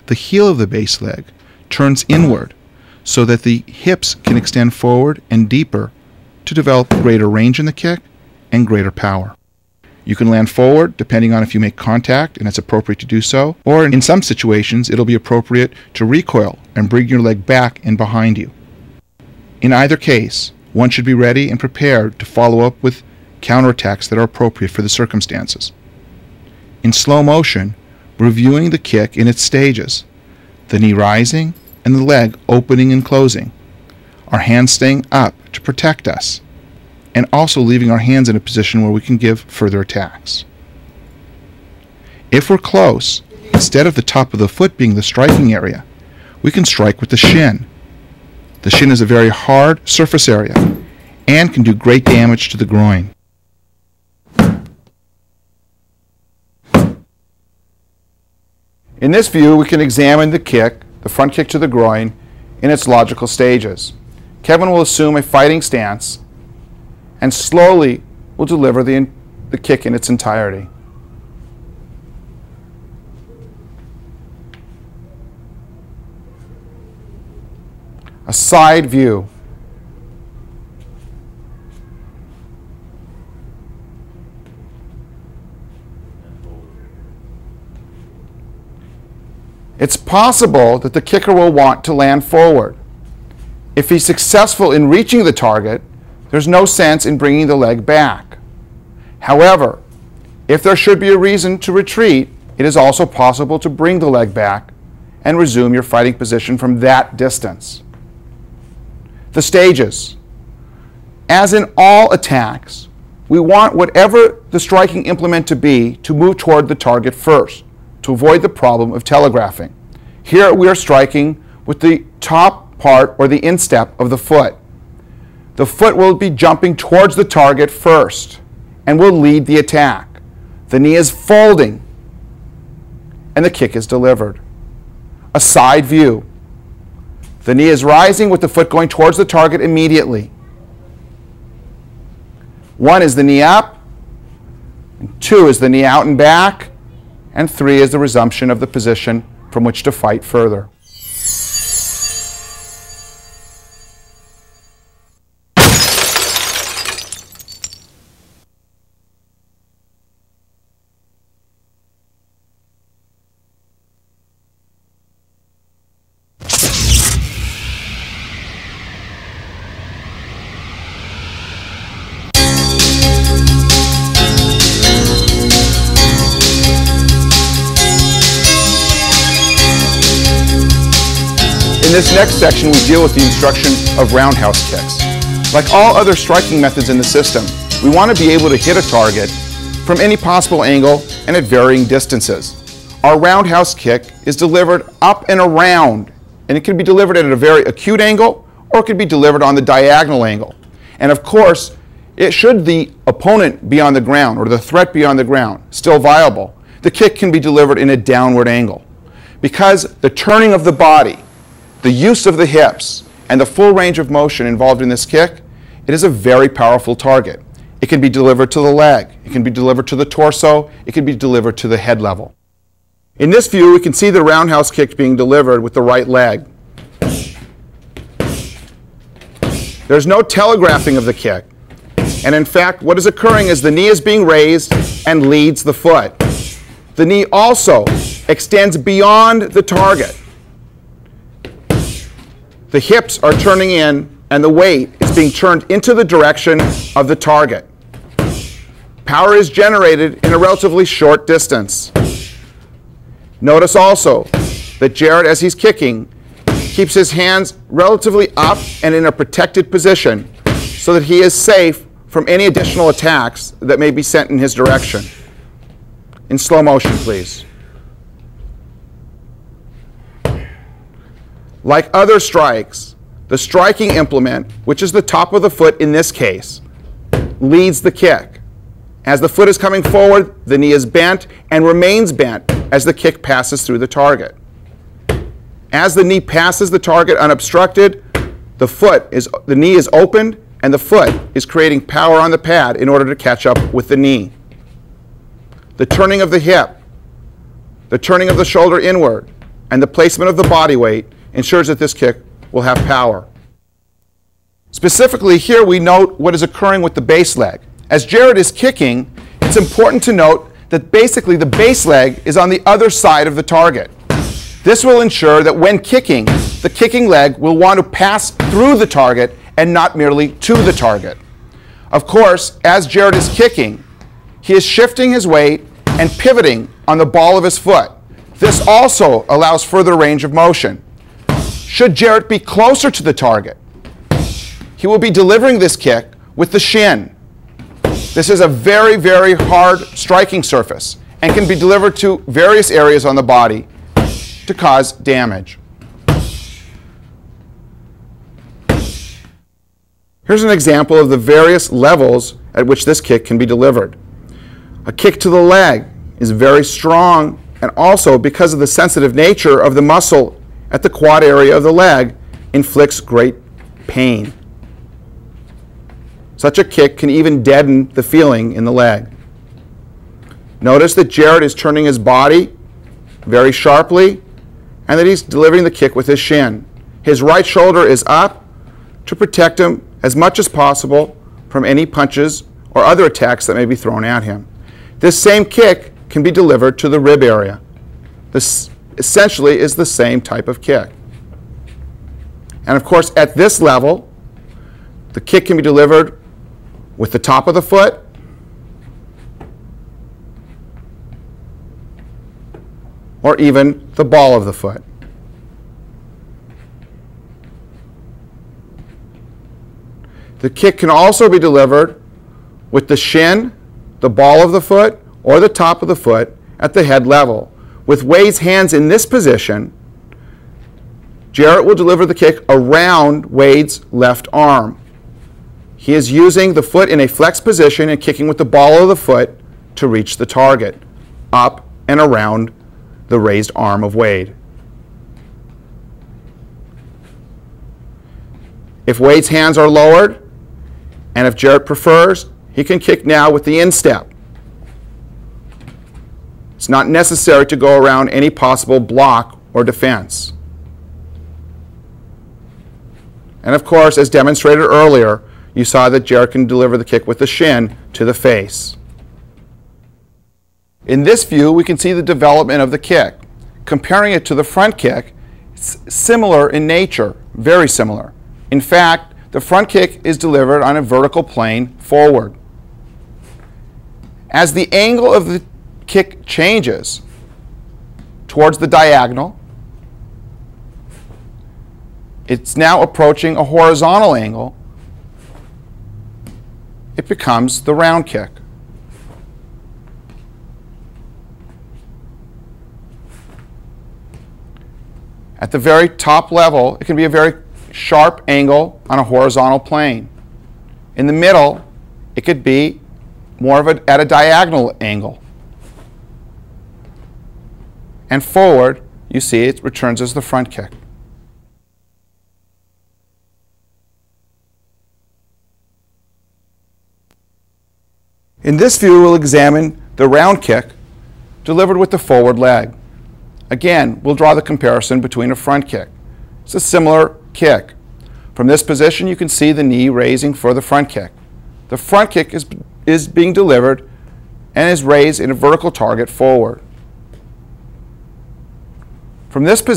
the heel of the base leg turns inward so that the hips can extend forward and deeper to develop greater range in the kick and greater power. You can land forward depending on if you make contact and it's appropriate to do so, or in some situations it'll be appropriate to recoil and bring your leg back and behind you. In either case, one should be ready and prepared to follow up with counterattacks that are appropriate for the circumstances. In slow motion, reviewing the kick in its stages, the knee rising and the leg opening and closing, our hands staying up to protect us, and also leaving our hands in a position where we can give further attacks. If we're close, instead of the top of the foot being the striking area, we can strike with the shin. The shin is a very hard surface area and can do great damage to the groin. In this view, we can examine the kick, the front kick to the groin, in its logical stages. Kevin will assume a fighting stance and slowly will deliver the kick in its entirety. A side view. It's possible that the kicker will want to land forward. If he's successful in reaching the target, there's no sense in bringing the leg back. However, if there should be a reason to retreat, it is also possible to bring the leg back and resume your fighting position from that distance. The stages. As in all attacks, we want whatever the striking implement to be to move toward the target first, to avoid the problem of telegraphing. Here we are striking with the top part or the instep of the foot. The foot will be jumping towards the target first and will lead the attack. The knee is folding and the kick is delivered. A side view. The knee is rising with the foot going towards the target immediately. 1 is the knee up, 2 is the knee out and back, and 3 is the resumption of the position from which to fight further. In this next section, we deal with the instruction of roundhouse kicks. Like all other striking methods in the system, we want to be able to hit a target from any possible angle and at varying distances. Our roundhouse kick is delivered up and around, and it can be delivered at a very acute angle, or it could be delivered on the diagonal angle. And of course, should the opponent be on the ground, or the threat be on the ground, still viable, the kick can be delivered in a downward angle. Because the turning of the body, the use of the hips, and the full range of motion involved in this kick, it is a very powerful target. It can be delivered to the leg, it can be delivered to the torso, it can be delivered to the head level. In this view, we can see the roundhouse kick being delivered with the right leg. There's no telegraphing of the kick. And in fact, what is occurring is the knee is being raised and leads the foot. The knee also extends beyond the target. The hips are turning in and the weight is being turned into the direction of the target. Power is generated in a relatively short distance. Notice also that Jared, as he's kicking, keeps his hands relatively up and in a protected position so that he is safe from any additional attacks that may be sent in his direction. In slow motion, please. Like other strikes, the striking implement, which is the top of the foot in this case, leads the kick. As the foot is coming forward, the knee is bent and remains bent as the kick passes through the target. As the knee passes the target unobstructed, the knee is opened and the foot is creating power on the pad in order to catch up with the knee. The turning of the hip, the turning of the shoulder inward, and the placement of the body weight ensures that this kick will have power. Specifically, here we note what is occurring with the base leg. As Jared is kicking, it's important to note that basically the base leg is on the other side of the target. This will ensure that when kicking, the kicking leg will want to pass through the target and not merely to the target. Of course, as Jared is kicking, he is shifting his weight and pivoting on the ball of his foot. This also allows further range of motion. Should Jared be closer to the target, he will be delivering this kick with the shin. This is a very, very hard striking surface and can be delivered to various areas on the body to cause damage. Here's an example of the various levels at which this kick can be delivered. A kick to the leg is very strong, and also because of the sensitive nature of the muscle at the quad area of the leg, inflicts great pain. Such a kick can even deaden the feeling in the leg. Notice that Jared is turning his body very sharply and that he's delivering the kick with his shin. His right shoulder is up to protect him as much as possible from any punches or other attacks that may be thrown at him. This same kick can be delivered to the rib area. This essentially is the same type of kick. And of course, at this level, the kick can be delivered with the top of the foot, or even the ball of the foot. The kick can also be delivered with the shin, the ball of the foot, or the top of the foot at the head level. With Wade's hands in this position, Jarrett will deliver the kick around Wade's left arm. He is using the foot in a flex position and kicking with the ball of the foot to reach the target, up and around the raised arm of Wade. If Wade's hands are lowered, and if Jarrett prefers, he can kick now with the instep. It's not necessary to go around any possible block or defense. And of course, as demonstrated earlier, you saw that Jarrett can deliver the kick with the shin to the face. In this view, we can see the development of the kick. Comparing it to the front kick, it's similar in nature, very similar. In fact, the front kick is delivered on a vertical plane forward. As the angle of the kick changes towards the diagonal, it's now approaching a horizontal angle. It becomes the round kick. At the very top level, it can be a very sharp angle on a horizontal plane. In the middle, it could be more of at a diagonal angle. And forward, you see it returns as the front kick. In this view, we'll examine the round kick delivered with the forward leg. Again, we'll draw the comparison between a front kick. It's a similar kick. From this position, you can see the knee raising for the front kick. The front kick is being delivered and is raised in a vertical target forward. From this position,